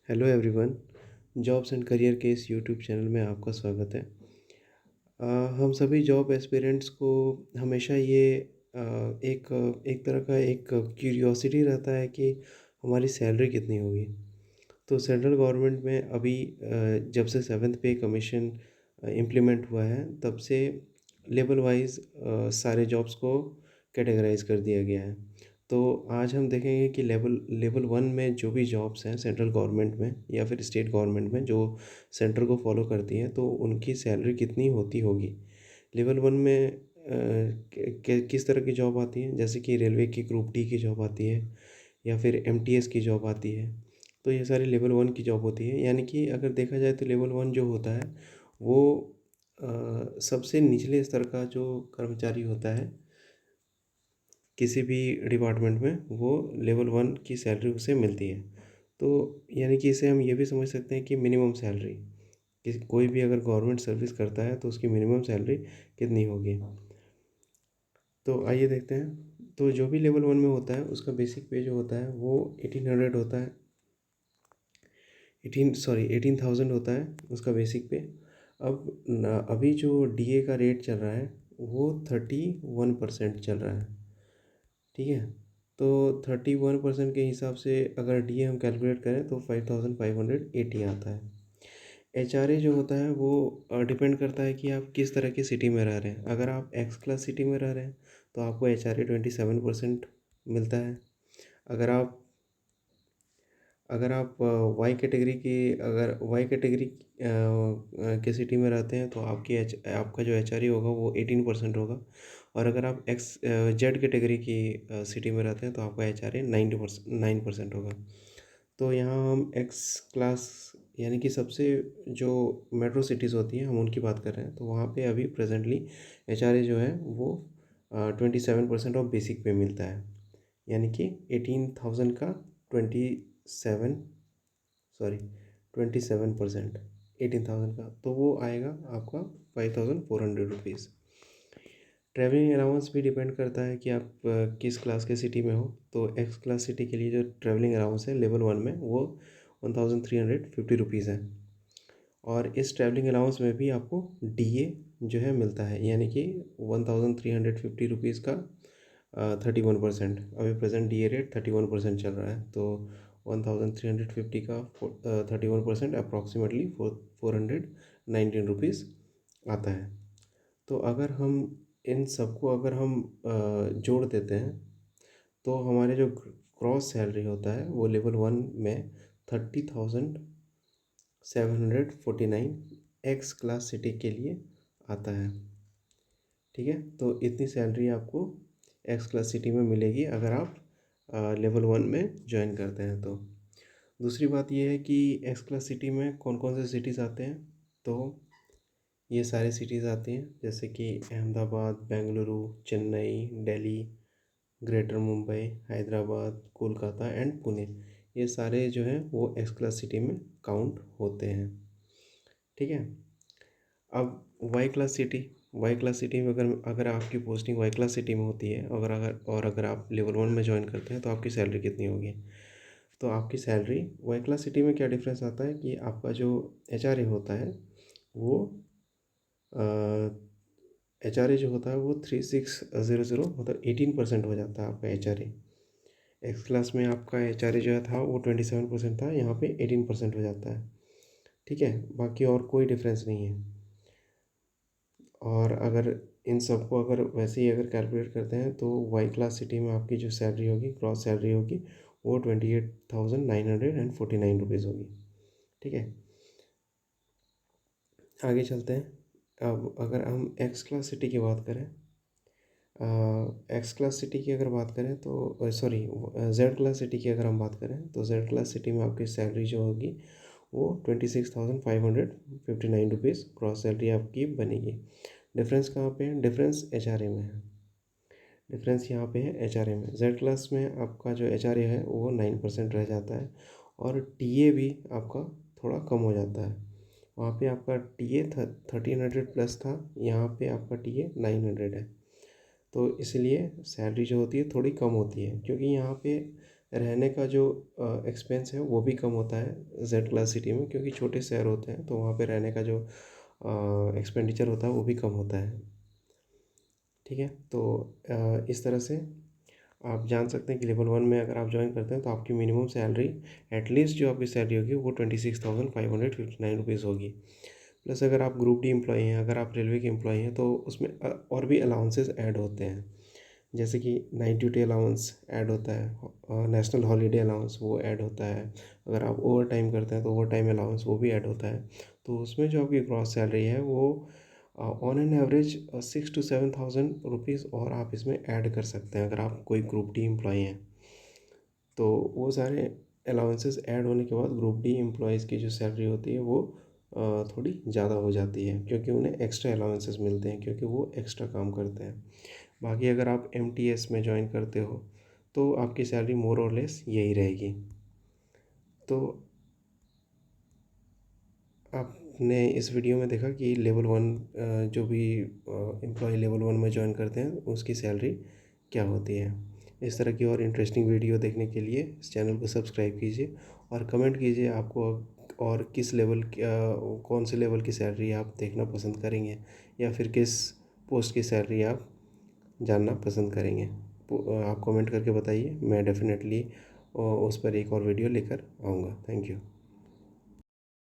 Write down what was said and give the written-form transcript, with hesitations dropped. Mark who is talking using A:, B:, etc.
A: Hello everyone. Jobs and career के इस YouTube channel में आपका स्वागत है। हम सभी जॉब एस्पिरेंट्स को हमेशा ये एक तरह का एक क्यूरियोसिटी रहता है कि हमारी सैलरी कितनी होगी। तो सेंट्रल गवर्नमेंट में अभी जब से सेवन्थ पे कमीशन इम्प्लीमेंट हुआ है तब से लेवल वाइज सारे जॉब्स को कैटेगराइज कर दिया गया है। तो आज हम देखेंगे कि लेवल लेवल वन में जो भी जॉब्स हैं सेंट्रल गवर्नमेंट में या फिर स्टेट गवर्नमेंट में जो सेंटर को फॉलो करती हैं तो उनकी सैलरी कितनी होती होगी। लेवल वन में किस तरह की जॉब आती है, जैसे कि रेलवे की ग्रुप डी की जॉब आती है या फिर एमटीएस की जॉब आती है। तो ये सारी लेवल वन की जॉब होती है, यानी कि अगर देखा जाए तो लेवल वन जो होता है वो सबसे निचले स्तर का जो कर्मचारी होता है किसी भी डिपार्टमेंट में, वो लेवल वन की सैलरी उसे मिलती है। तो यानी कि इसे हम ये भी समझ सकते हैं कि मिनिमम सैलरी, किसी कोई भी अगर गवर्नमेंट सर्विस करता है तो उसकी मिनिमम सैलरी कितनी होगी। तो आइए देखते हैं। तो जो भी लेवल वन में होता है उसका बेसिक पे जो होता है वो 1800 होता है, 18,000 होता है उसका बेसिक पे। अभी जो डीए का रेट चल रहा है वो 31% चल रहा है। ठीक है। तो 31% के हिसाब से अगर डीए हम कैलकुलेट करें तो 5,580 आता है। एचआरए जो होता है वो डिपेंड करता है कि आप किस तरह की सिटी में रह रहे हैं। अगर आप एक्स क्लास सिटी में रह रहे हैं तो आपको एचआरए 27% मिलता है। अगर आप अगर आप वाई कैटेगरी की अगर वाई कैटेगरी के सिटी में रहते हैं तो आपका जो एच आर ई होगा वो 18% होगा। और अगर आप एक्स जेड कैटेगरी की सिटी में रहते हैं तो आपका एच आर ए 9% होगा। तो यहाँ हम एक्स क्लास यानी कि सबसे जो मेट्रो सिटीज़ होती हैं हम उनकी बात कर रहे हैं, तो वहाँ पे अभी प्रेजेंटली एच आर ए जो है वो 27% ऑफ बेसिक पे मिलता है। यानी कि 18,000 का 27 सॉरी 27%, 18,000 का तो वो आएगा आपका 5,400 रुपीज़। ट्रैवलिंग अलाउंस भी डिपेंड करता है कि आप किस क्लास के सिटी में हो। तो एक्स क्लास सिटी के लिए जो ट्रैवलिंग अलाउंस है लेवल वन में वो 1,350 रुपीज़ है। और इस ट्रैवलिंग अलाउंस में भी आपको डीए जो है मिलता है, यानी कि 1,350 रुपीज़ का 31%। अभी प्रेजेंट डीए रेट 31% चल रहा है, तो 1,350 का 31% अप्रॉक्सीमेटली 419 रुपीज़ आता है। तो अगर हम इन सबको अगर हम जोड़ देते हैं तो हमारे जो क्रॉस सैलरी होता है वो लेवल वन में 30,749 एक्स क्लास सिटी के लिए आता है। ठीक है। तो इतनी सैलरी आपको एक्स क्लास सिटी में मिलेगी अगर आप लेवल वन में ज्वाइन करते हैं। तो दूसरी बात यह है कि एक्स क्लास सिटी में कौन कौन से सिटीज़ आते हैं। तो ये सारे सिटीज़ आती हैं, जैसे कि अहमदाबाद, बेंगलुरु, चेन्नई, दिल्ली, ग्रेटर मुंबई, हैदराबाद, कोलकाता एंड पुणे। ये सारे जो हैं वो एक्स क्लास सिटी में काउंट होते हैं। ठीक है। अब वाई क्लास सिटी में अगर अगर आपकी पोस्टिंग वाई क्लास सिटी में होती है, अगर आप लेवल वन में ज्वाइन करते हैं तो आपकी सैलरी कितनी होगी। तो आपकी सैलरी वाई क्लास सिटी में क्या डिफरेंस आता है कि आपका जो एच आर ए होता है वो एच आर ए जो होता है वो 3600 मतलब 18% हो जाता है आपका H R A. X class में आपका एच आर ए जो था वो 27% था, यहाँ पे 18% हो जाता है। ठीक है। बाकी और कोई डिफरेंस नहीं है। और अगर इन सबको अगर वैसे ही अगर कैलकुलेट करते हैं तो वाई क्लास सिटी में आपकी जो सैलरी होगी, ग्रॉस सैलरी होगी, वो 28,949 रुपीज़ होगी। ठीक है। आगे चलते हैं। अब अगर हम एक्स क्लास सिटी की बात करें, एक्स क्लास सिटी की अगर बात करें तो सॉरी जेड क्लास सिटी की अगर हम बात करें तो जेड क्लास सिटी में आपकी सैलरी जो होगी वो 26,559 रुपीज़ क्रॉस सैलरी आपकी बनेगी। डिफरेंस कहाँ पे है? डिफरेंस एच आर ए में है। डिफरेंस यहाँ पे है एच आर ए में। जेड क्लास में आपका जो एच आर ए है वो 9% रह जाता है और टी ए भी आपका थोड़ा कम हो जाता है। वहाँ पे आपका टी ए 1,300 प्लस था, यहाँ पे आपका टी ए 900 है। तो इसलिए सैलरी जो होती है थोड़ी कम होती है, क्योंकि यहाँ पे रहने का जो एक्सपेंस है वो भी कम होता है जेड क्लास सिटी में, क्योंकि छोटे शहर होते हैं तो वहाँ पे रहने का जो एक्सपेंडिचर होता है वो भी कम होता है। ठीक है, तो इस तरह से आप जान सकते हैं कि लेवल 1 में अगर आप ज्वाइन करते हैं तो आपकी मिनिमम सैलरी, एटलीस्ट जो आपकी सैलरी होगी वो 26,559 रुपीज़ होगी। प्लस अगर आप ग्रुप डी एम्प्लॉई हैं, अगर आप रेलवे के एम्प्लॉई हैं तो उसमें और भी अलाउंसेस ऐड होते हैं, जैसे कि नाइट ड्यूटी अलाउंस ऐड होता है, नेशनल हॉलीडे अलाउंस वो ऐड होता है, अगर आप ओवर टाइम करते हैं तो ओवर टाइम अलाउंस वो भी ऐड होता है। तो उसमें जो आपकी ग्रॉस सैलरी है वो on an average 6 to 7 thousand rupees और आप इसमें ऐड कर सकते हैं अगर आप कोई ग्रुप डी एम्प्लॉई हैं। तो वो सारे अलाउंसेस ऐड होने के बाद ग्रुप डी एम्प्लॉयज़ की जो सैलरी होती है वो थोड़ी ज़्यादा हो जाती है, क्योंकि उन्हें एक्स्ट्रा अलाउंसेस मिलते हैं, क्योंकि वो एक्स्ट्रा काम करते हैं। बाकी अगर आप एमटीएस में ज्वाइन करते हो तो आपकी सैलरी मोर और लेस यही रहेगी। तो आपने इस वीडियो में देखा कि लेवल 1 जो भी एम्प्लॉय लेवल 1 में ज्वाइन करते हैं उसकी सैलरी क्या होती है। इस तरह की और इंटरेस्टिंग वीडियो देखने के लिए इस चैनल को सब्सक्राइब कीजिए और कमेंट कीजिए आपको और किस लेवल कौन से लेवल की सैलरी आप देखना पसंद करेंगे, या फिर किस पोस्ट की सैलरी आप जानना पसंद करेंगे। आप कमेंट करके बताइए, मैं डेफिनेटली उस पर एक और वीडियो लेकर आऊँगा। Thank you.